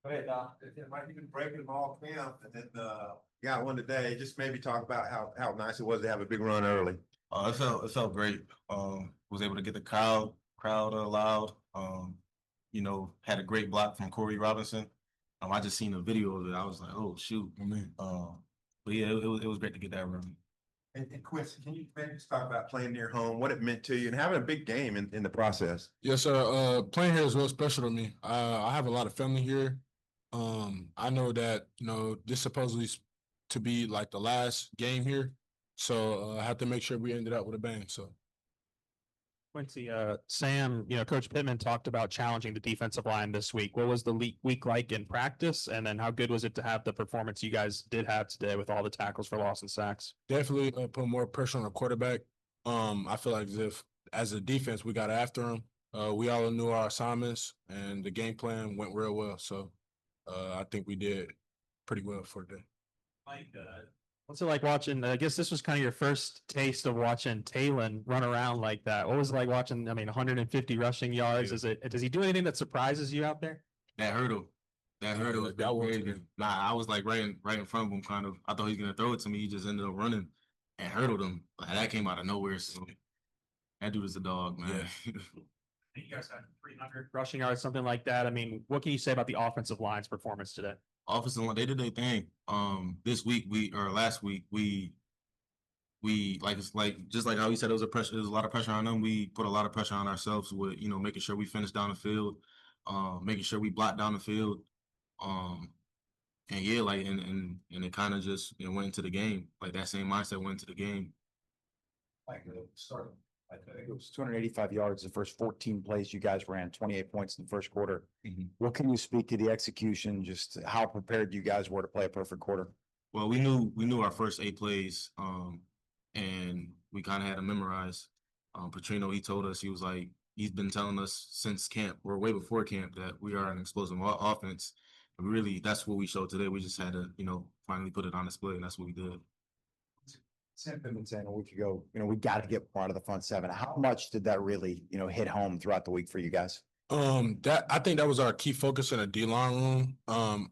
It might even break them all camp, and then got one today. Just maybe talk about how nice it was to have a big run early. It felt great. Was able to get the crowd loud. Had a great block from Corey Robinson. I just seen a video of it. I was like, oh shoot. But yeah, it was great to get that run. And Quincy, can you maybe just talk about playing near home, what it meant to you, and having a big game in the process? Yes, sir. Playing here is real special to me. I have a lot of family here. I know that this supposedly to be like the last game here, so I have to make sure we ended up with a bang. So. Quincy, Sam, Coach Pittman talked about challenging the defensive line this week. What was the week like in practice? And then how good was it to have the performance you guys did have today with all the tackles for loss and sacks? Definitely put more pressure on the quarterback. I feel like as a defense, we got after him. We all knew our assignments and the game plan went real well. So I think we did pretty well for today. What's it like watching? I guess this was kind of your first taste of watching Talon run around like that. What was it like watching? 150 rushing yards. Does he do anything that surprises you out there? That hurdle was crazy. Nah, I was like right in front of him, kind of. I thought he was gonna throw it to me. He just ended up running and hurdled him. Like, that came out of nowhere. So that dude is a dog, man. Yeah. You guys had 300 rushing yards, something like that. What can you say about the offensive line's performance today? Offensive line, they did their thing. This week last week we just like how you said, there was a lot of pressure on them. We put a lot of pressure on ourselves with making sure we finish down the field, making sure we block down the field, and yeah, and it kind of just went into the game. Like that same mindset went into the game. I think it was 285 yards the first 14 plays you guys ran, 28 points in the first quarter. Mm-hmm. What can you speak to the execution, just how prepared you guys were to play a perfect quarter? Well, we knew our first 8 plays, and we kind of had to memorize. Petrino, he told us, he was like, he's been telling us since camp, or way before camp, that we are an explosive offense. And really, that's what we showed today. We just had to, finally put it on display, and that's what we did. Sam Pittman saying a week ago, we got to get part of the front seven. How much did that really, hit home throughout the week for you guys? I think that was our key focus in the D-line room.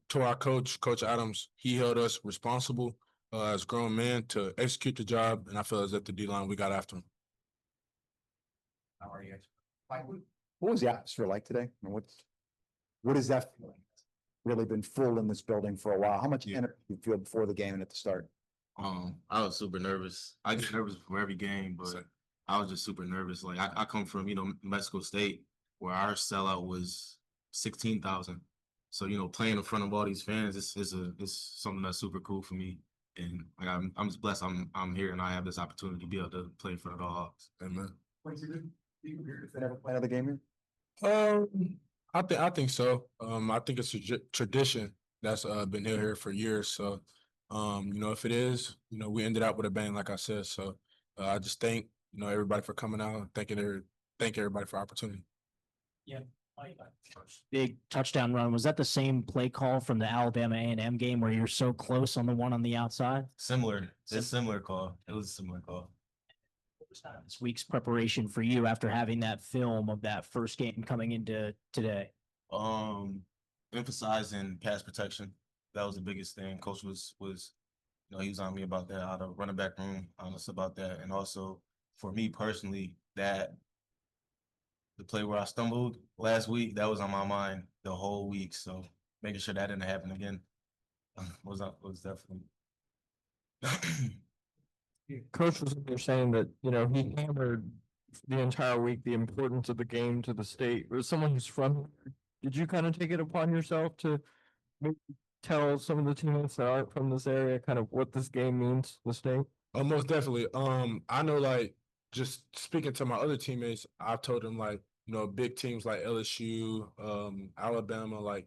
To our coach Adams, he held us responsible as grown men to execute the job, and I feel as if the D-line, we got after him. How are you guys? What was the atmosphere like today? What is that feeling? Really been full in this building for a while. How much energy do you feel before the game and at the start? I was super nervous. I get nervous before every game, but I was just super nervous. Like I come from, Mexico State, where our sellout was 16,000. So, playing in front of all these fans is something that's super cool for me. And like I'm just blessed I'm here and I have this opportunity to be able to play in front of the Hawks. Amen. Ever play another game here? I think so. I think it's a tradition that's been here for years. So if it is, we ended up with a bang, like I said. So I just thank, everybody for coming out. Thank everybody for the opportunity. Yeah. Big touchdown run. Was that the same play call from the Alabama A&M game where you're so close on the one on the outside? Similar. It's a similar call. It was a similar call. What was this week's preparation for you after having that film of that first game coming into today? Emphasizing pass protection. That was the biggest thing. Coach was he was on me about that, out of running back room, honest about that. And also for me personally, that the play where I stumbled last week, that was on my mind the whole week. So making sure that didn't happen again was definitely. Coach was there saying that, he hammered the entire week the importance of the game to the state. As someone who's from here, did you kind of take it upon yourself to maybe tell some of the teammates that aren't from this area kind of what this game means to the state? Oh, most definitely. I know, just speaking to my other teammates, I told them big teams like LSU, Alabama,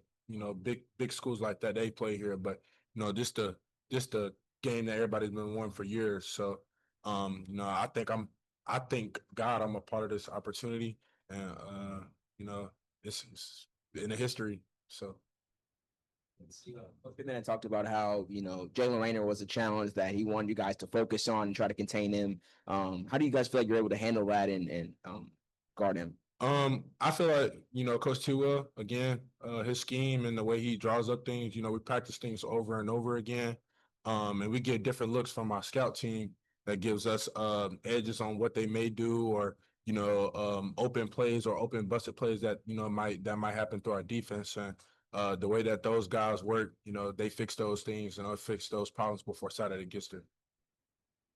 big schools like that, they play here. But just the game that everybody's been wanting for years. So I thank God I'm a part of this opportunity, and it's in the history. So. Pittman talked about how, Jalen Raynor was a challenge that he wanted you guys to focus on and try to contain him. How do you guys feel like you're able to handle that and guard him? I feel like, Coach Tua, again, his scheme and the way he draws up things, we practice things over and over again. And we get different looks from our scout team that gives us edges on what they may do, or, open plays or open busted plays that, might happen through our defense. And the way that those guys work, they fix those things and fix those problems before Saturday gets there.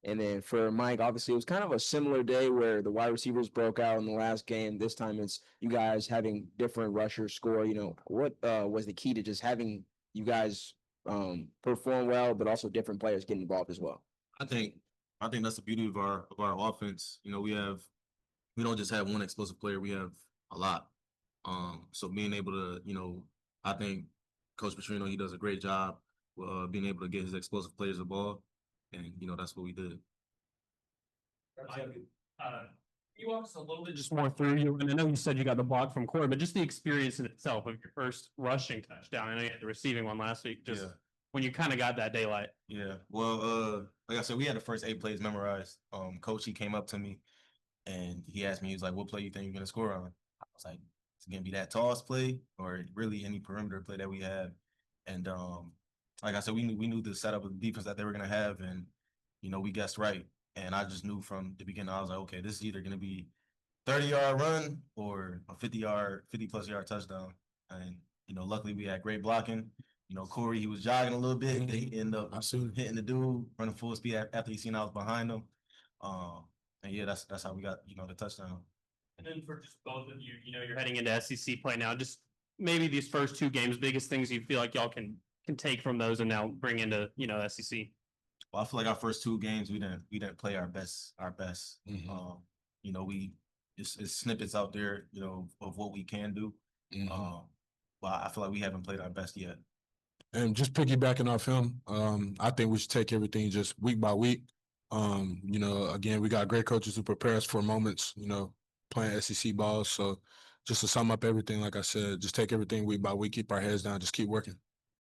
And then for Mike, obviously it was kind of a similar day where the wide receivers broke out in the last game. This time it's you guys having different rushers score. What was the key to just having you guys perform well, but also different players getting involved as well? I think that's the beauty of our offense. We don't just have one explosive player, we have a lot. So being able to, I think Coach Petrino, he does a great job being able to get his explosive players the ball. And, that's what we did. You walk us a little bit just more through you, and I know you said you got the block from Corey, but just the experience in itself of your first rushing touchdown. I know you had the receiving one last week. Just when you kind of got that daylight. Yeah. Well, like I said, we had the first 8 plays memorized. Coach, he came up to me and he asked me, he was like, "What play you think you're gonna score on?" I was like, "It's gonna be that toss play or really any perimeter play that we have." And like I said, we knew the setup of the defense that they were gonna have, and we guessed right. And I just knew from the beginning, I was like, okay, this is either gonna be 30-yard run or a 50+ yard touchdown. And luckily we had great blocking. Corey, he was jogging a little bit. He ended up hitting the dude, running full speed after he seen I was behind him. And yeah, that's how we got the touchdown. And then for just both of you, you're heading into SEC play now. Just maybe these first 2 games, biggest things you feel like y'all can take from those and now bring into SEC. Well, I feel like our first 2 games we didn't play our best. Mhm. It's snippets out there, of what we can do. But I feel like we haven't played our best yet. And just piggybacking off him, I think we should take everything just week by week. Again, we got great coaches who prepare us for moments, playing SEC ball. So just to sum up everything, like I said, just take everything week by week, keep our heads down, just keep working.